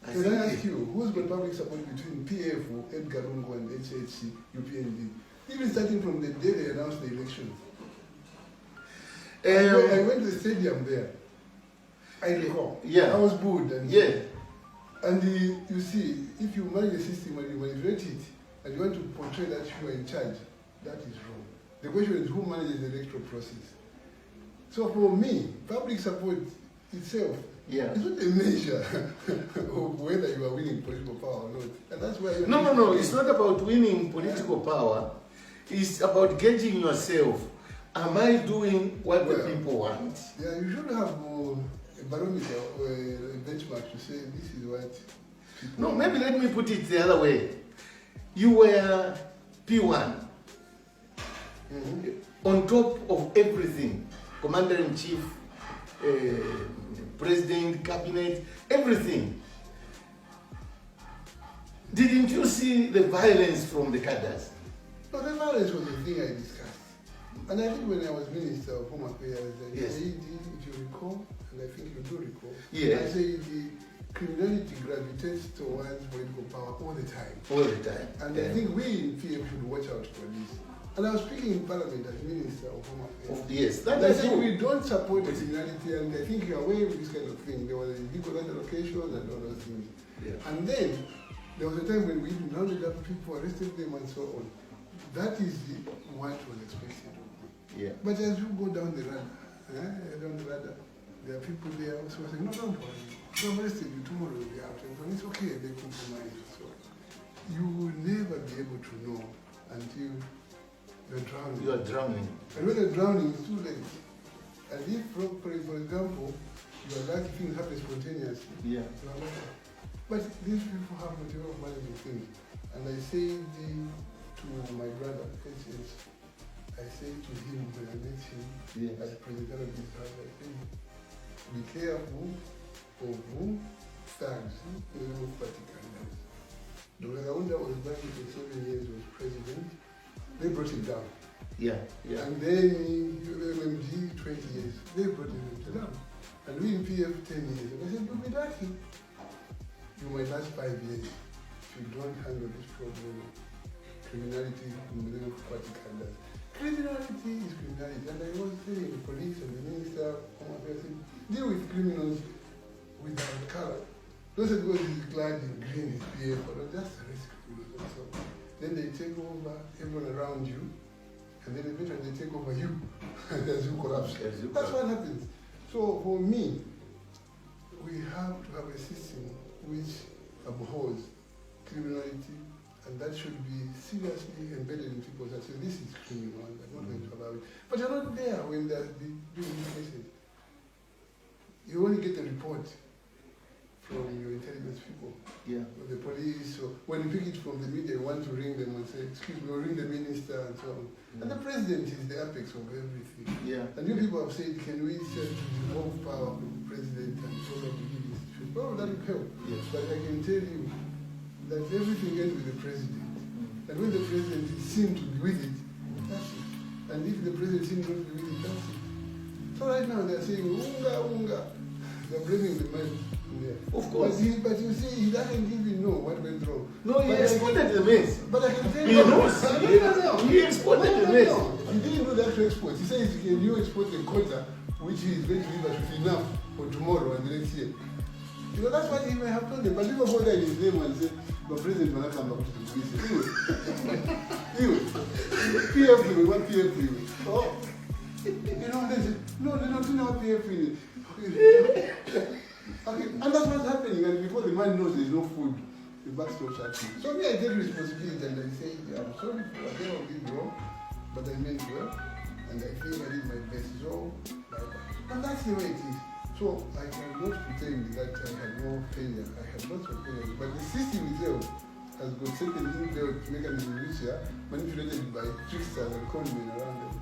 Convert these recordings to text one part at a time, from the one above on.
Can I ask you, who's got public support between PF, Edgar Lungu, and HHC, UPND? Even starting from the day they announced the elections. I went to the stadium there. I recall. Yeah. I was bored. And yeah. And you see, if you manage the system and you manipulate it, and you want to portray that you are in charge, that is wrong. The question is who manages the electoral process. So for me, public support itself is not a measure of whether you are winning political power or not. And that's why No. It's not about winning political power. It's about gauging yourself. Am I doing what the people want? Yeah, you should have a barometer or a benchmark to say this is what people No, maybe let me put it the other way. You were P1. On top of everything. Commander-in-Chief, President, Cabinet, everything. Didn't you see the violence from the cadres? No, the violence was the thing I discussed. And I think when I was Minister of Home Affairs, I said, if you recall, and I think you do recall, I said the criminality gravitates towards political power all the time. All the time. And I think we in PF should watch out for this. And I was speaking in Parliament as Minister of Home Affairs. Yes, and I think we don't support the criminality, and I think you're aware of this kind of thing. There was a legal allocation and all those things. Yeah. And then there was a time when we rounded up people, arrested them, and so on. That is what was expected of me. Yeah. But as you go down the radar, there are people there also saying, no, don't worry. I'm arrested you tomorrow, will be out. And it's okay, they compromise. So you will never be able to know until you're drowning. You are drowning. And when you're drowning, it's too late. And if, for example, you are lucky things happen spontaneously, you are lucky. But these people have material of managing things. And I say to my brother, I say to him when I met him as president of this house, I say, be careful of who thugs in the party candidates. Dr. Kaunda was back for 7 years, was president. They brought him down. And then UMMG 20 years, they brought him down. And we in PF 10 years. And I said, you'll be lucky. You might last 5 years if you don't handle this problem of criminality in the party candidates. Criminality is criminality. And I was telling the police and the minister of Home Affairs, deal with criminals without color. Don't say because he's clad in green, he's PF, but just arrest criminals also. Then they take over everyone around you, and then eventually they take over you, as you collapse. That's what happens. So for me, we have to have a system which abhors criminality, and that should be seriously embedded in people that say this is criminal and I'm not going to allow it. But you're not there when they're doing these cases. You only get the report from your intelligence people, or the police, or when you pick it from the media, you want to ring them and say, excuse me, or ring the minister and so on. And the president is the apex of everything. And you people have said, can we send devolve power from the president and so on to give institutions? Well, that will help. But I can tell you that everything ends with the president. And when the president seems to be with it, that's it. And if the president seems not to be with it, that's it. So right now they're saying, unga, unga. They're blaming the man. Of course. But you see, he doesn't even know what went wrong. No, he exported the mess. But I can tell you. He exported the mess. He didn't do the actual export. He says, can you export a quota which is going to leave us with enough for tomorrow and the next year? You know, that's what he may have told them. But people put that in his name and say, the president will not come back to the police. PF will, what PF will? Oh. You know, they say, no, they don't know what PF will. Okay, and that's what's happening. And before the man knows there's no food, the back stops happening. So me, I take responsibility and I say, I'm sorry for whatever I did wrong, but I meant well, and I think I did my best. So, and that's the way it is. So I cannot pretend that I had no failure. I had lots of failures, but the system itself has got certain inbuilt mechanisms which are manipulated by tricksters and conmen around them.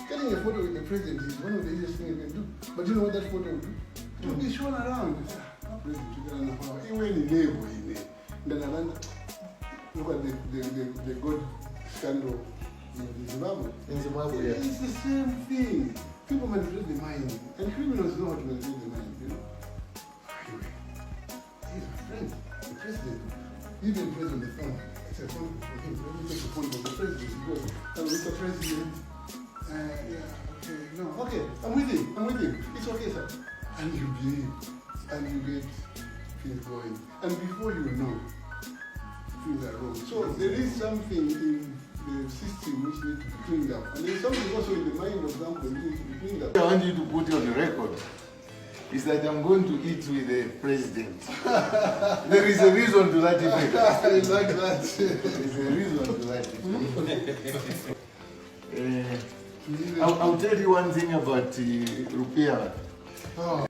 Getting a photo with the president is one of the easiest things you can do. But you know what that photo will do? It will be shown around. Look at the God scandal in Zimbabwe. It's the same thing. People manipulate the mind. And criminals know how to manipulate the mind, you know. Anyway, he's my friend. president. Even press on the phone. I said, phone for him. Let me take the phone from the president. He goes, hello, Mr. President. Yeah, okay, no. Okay, I'm with him. It's okay, sir. And you behave. And you get things going. And before you know, things are wrong. So there is something in the system which needs to be cleaned up. And there is something also in the mind of them that needs to be cleaned up. I want you to put on the record is that I'm going to eat with the president. There is a reason to that effect. I like that. There is a reason to that effect. I'll tell you one thing about Rupiah. Oh.